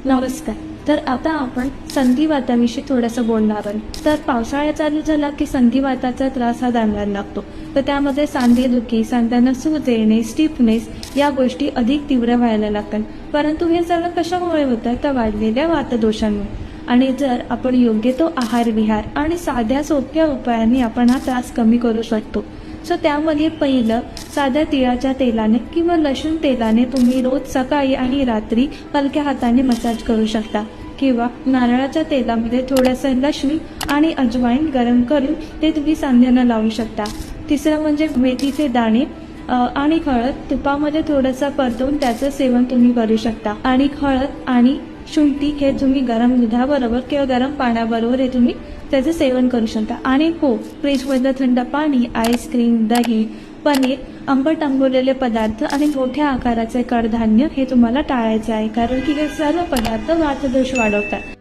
नमस्कार. तर आता आपण संधिवाताविषयी थोडंसं बोलणार आहोत. तर पावसाळा चालू झाला की संधिवाताचा त्रास हा जाणवायला लागतो. तर त्यामध्ये सांधेदुखी, सांध्यांना सूज येणे, स्टिफनेस या गोष्टी अधिक तीव्र व्हायला लागतात. परंतु हे सगळं कशामुळे होतं? तर वाढलेल्या वातदोषांमुळे. आणि जर आपण योग्य तो आहार विहार आणि साध्या सोप्या उपायांनी आपण हा त्रास कमी करू शकतो. सो त्यामध्ये पहिलं, साध्या तिळाच्या तेलाने किंवा लसूण तेलाने तुम्ही रोज सकाळी आणि रात्री हलक्या हाताने मसाज करू शकता. किंवा नारळाच्या तेलामध्ये थोडंसं लसूण आणि अजवाईन गरम करून ते तुम्ही सांध्यांना लावू शकता. तिसरं म्हणजे मेथीचे दाणे आणि हळद तुपामध्ये थोडंसं परतवून त्याचं सेवन तुम्ही करू शकता. आणि हळद आणि शुंठी हे तुम्ही गरम दुधाबरोबर किंवा गरम पाण्याबरोबर हे तुम्ही त्याचं सेवन करू शकता. आणि हो, फ्रीजमधलं थंड पाणी, आईस्क्रीम, दही, पनीर, आंबट आंबवलेले पदार्थ आणि मोठ्या आकाराचे कडधान्य हे तुम्हाला टाळायचे आहे, कारण की हे सर्व पदार्थ वातदोष वाढवतात.